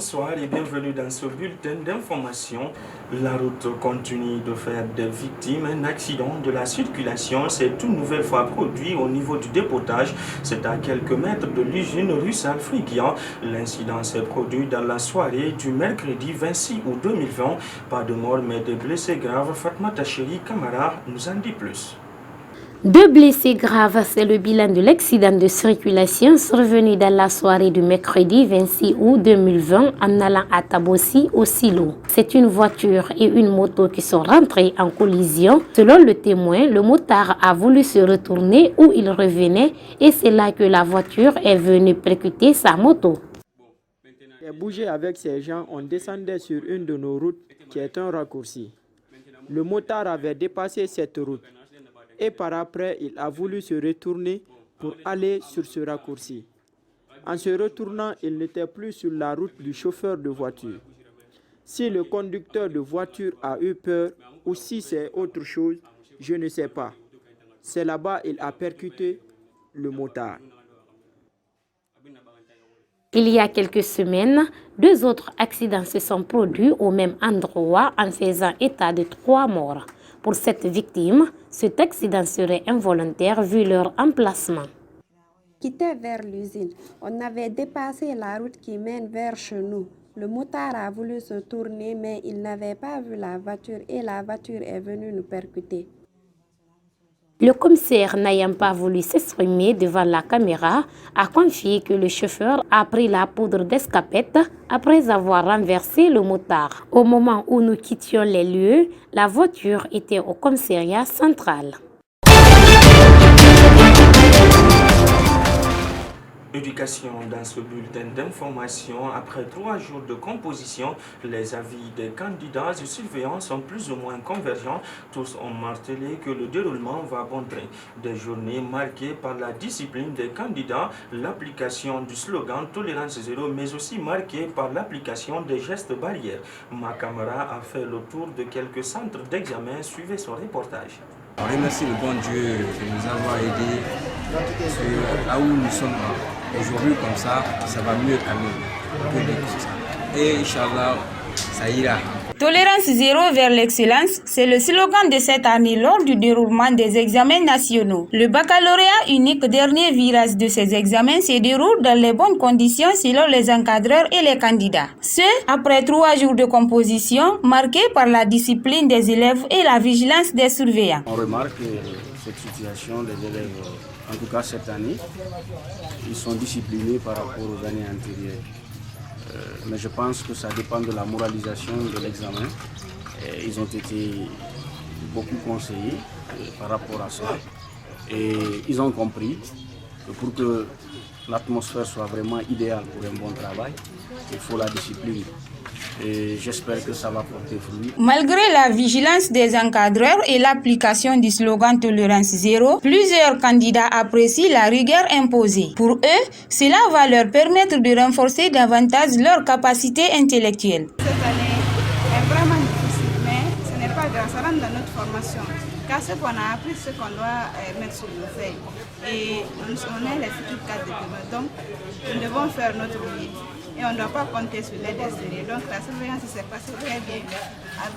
bonsoir et bienvenue dans ce bulletin d'information. La route continue de faire des victimes. Un accident de la circulation s'est une nouvelle fois produit au niveau du dépotage. C'est à quelques mètres de l'usine russe Alfrigian. L'incident s'est produit dans la soirée du mercredi 26 août 2020. Pas de mort mais des blessés graves. Fatmata Chéri Camara nous en dit plus. 2 blessés graves, c'est le bilan de l'accident de circulation survenu dans la soirée du mercredi 26 août 2020 en allant à Tabossi au Silo. C'est une voiture et une moto qui sont rentrées en collision. Selon le témoin, le motard a voulu se retourner où il revenait et c'est là que la voiture est venue percuter sa moto. J'ai bougé avec ces gens, on descendait sur une de nos routes qui est un raccourci. Le motard avait dépassé cette route. Et par après, il a voulu se retourner pour aller sur ce raccourci. En se retournant, il n'était plus sur la route du chauffeur de voiture. Si le conducteur de voiture a eu peur ou si c'est autre chose, je ne sais pas. C'est là-bas qu'il a percuté le motard. Il y a quelques semaines, 2 autres accidents se sont produits au même endroit en faisant état de 3 morts. Pour cette victime, cet accident serait involontaire vu leur emplacement. Quitté vers l'usine, on avait dépassé la route qui mène vers chez nous. Le motard a voulu se tourner mais il n'avait pas vu la voiture et la voiture est venue nous percuter. Le commissaire, n'ayant pas voulu s'exprimer devant la caméra, a confié que le chauffeur a pris la poudre d'escapette après avoir renversé le motard. Au moment où nous quittions les lieux, la voiture était au commissariat central. Éducation dans ce bulletin d'information. Après 3 jours de composition, les avis des candidats et surveillants sont plus ou moins convergents. Tous ont martelé que le déroulement va bon train. Des journées marquées par la discipline des candidats, l'application du slogan Tolérance zéro, mais aussi marquées par l'application des gestes barrières. Ma caméra a fait le tour de quelques centres d'examen. Suivez son reportage. On remercie le bon Dieu de nous avoir aidés là où nous sommes aujourd'hui, comme ça va mieux quand même. Et Inch'Allah, ça ira. Tolérance zéro vers l'excellence, c'est le slogan de cette année lors du déroulement des examens nationaux. Le baccalauréat unique, dernier virage de ces examens, se déroule dans les bonnes conditions selon les encadreurs et les candidats. Ce, après 3 jours de composition, marqués par la discipline des élèves et la vigilance des surveillants. On remarque cette situation des élèves, en tout cas cette année, ils sont disciplinés par rapport aux années antérieures. Mais je pense que ça dépend de la moralisation de l'examen. Ils ont été beaucoup conseillés par rapport à ça. Et ils ont compris que pour que l'atmosphère soit vraiment idéale pour un bon travail, il faut la discipline. Et j'espère que ça va porter fruit. Malgré la vigilance des encadreurs et l'application du slogan Tolérance zéro, plusieurs candidats apprécient la rigueur imposée. Pour eux, cela va leur permettre de renforcer davantage leur capacité intellectuelle. Cette année est vraiment difficile, mais ce n'est pas grave, ça rentre dans notre formation. Car ce qu'on a appris, c'est ce qu'on doit mettre sur nos feuilles. Et on est les futurs cadres de demain, donc nous devons faire notre vie. Et on ne doit pas compter sur l'aide extérieure. Donc la surveillance s'est passée très bien.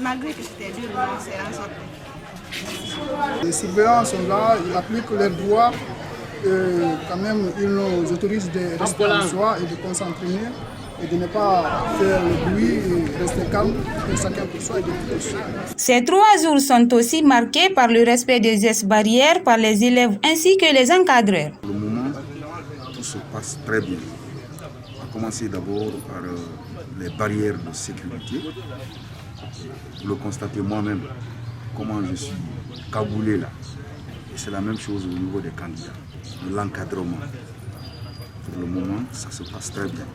Malgré que c'était dur, on s'est en sorti. Les surveillants sont là, ils appliquent leurs droits. Quand même, ils nous autorisent de rester en soi et de concentrer et de ne pas faire le bruit et rester calme, et chacun pour soi et de tout soi. Ces 3 jours sont aussi marqués par le respect des gestes barrières par les élèves ainsi que les encadreurs. Pour le moment, tout se passe très bien. On va commencer d'abord par les barrières de sécurité. Vous le constatez moi-même, comment je suis cagoulé là. Et c'est la même chose au niveau des candidats, de l'encadrement. Pour le moment, ça se passe très bien.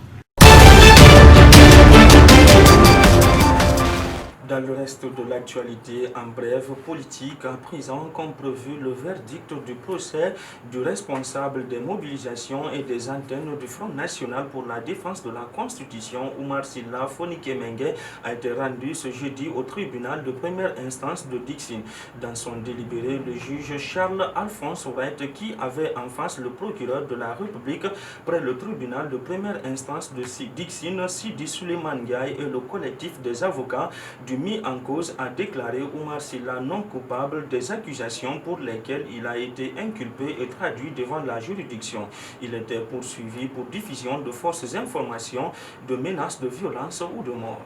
Dans le reste de l'actualité, en bref, politique, à présent, comme prévu, le verdict du procès du responsable des mobilisations et des antennes du Front National pour la défense de la Constitution, Oumar Sylla Fonike Mengue, a été rendu ce jeudi au tribunal de première instance de Dixine. Dans son délibéré, le juge Charles-Alphonse Wright, qui avait en face le procureur de la République près le tribunal de première instance de Dixine, Sidi Suleiman Ndiaye et le collectif des avocats du mis en cause, a déclaré Oumar Sylla non coupable des accusations pour lesquelles il a été inculpé et traduit devant la juridiction. Il était poursuivi pour diffusion de fausses informations, de menaces de violence ou de mort.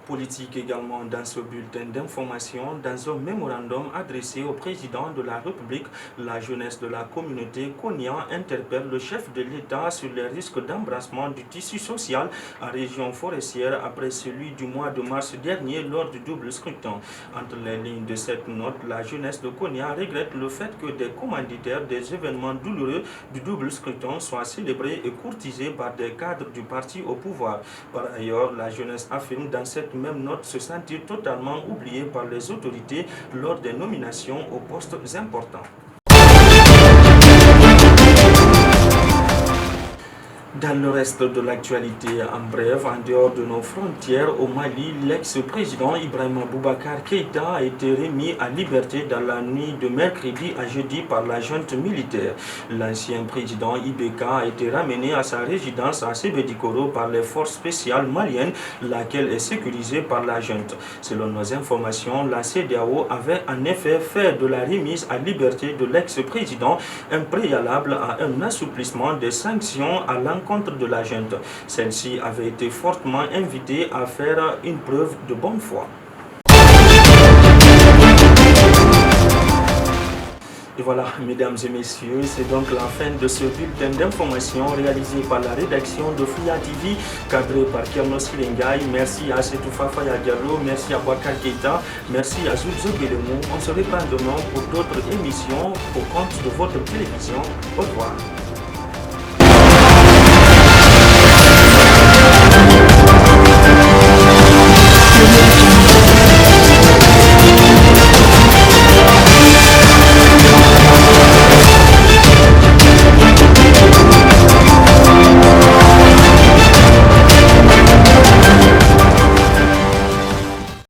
Politique également dans ce bulletin d'information, dans un mémorandum adressé au président de la République, la jeunesse de la communauté Konya interpelle le chef de l'État sur les risques d'embrassement du tissu social en région forestière après celui du mois de mars dernier lors du double scrutin. Entre les lignes de cette note, la jeunesse de Konya regrette le fait que des commanditaires des événements douloureux du double scrutin soient célébrés et courtisés par des cadres du parti au pouvoir. Par ailleurs, la jeunesse affirme dans cette même note se sentir totalement oubliée par les autorités lors des nominations aux postes importants. Dans le reste de l'actualité, en bref, en dehors de nos frontières, au Mali, l'ex-président Ibrahima Boubacar Keïta a été remis à liberté dans la nuit de mercredi à jeudi par la junte militaire. L'ancien président Ibeka a été ramené à sa résidence à Sébédikoro par les forces spéciales maliennes, laquelle est sécurisée par la junte. Selon nos informations, la CEDEAO avait en effet fait de la remise à liberté de l'ex-président un préalable à un assouplissement des sanctions à l'encontre de la junte. Celle-ci avait été fortement invitée à faire une preuve de bonne foi. Et voilà, mesdames et messieurs, c'est donc la fin de ce bulletin d'information réalisé par la rédaction de Fria TV, cadré par Kerno Silengay. Merci à Setou Fafaya Diallo, merci à Bakar Keïta, merci à Zouzou Guélemou. On se reprend demain pour d'autres émissions au compte de votre télévision. Au revoir.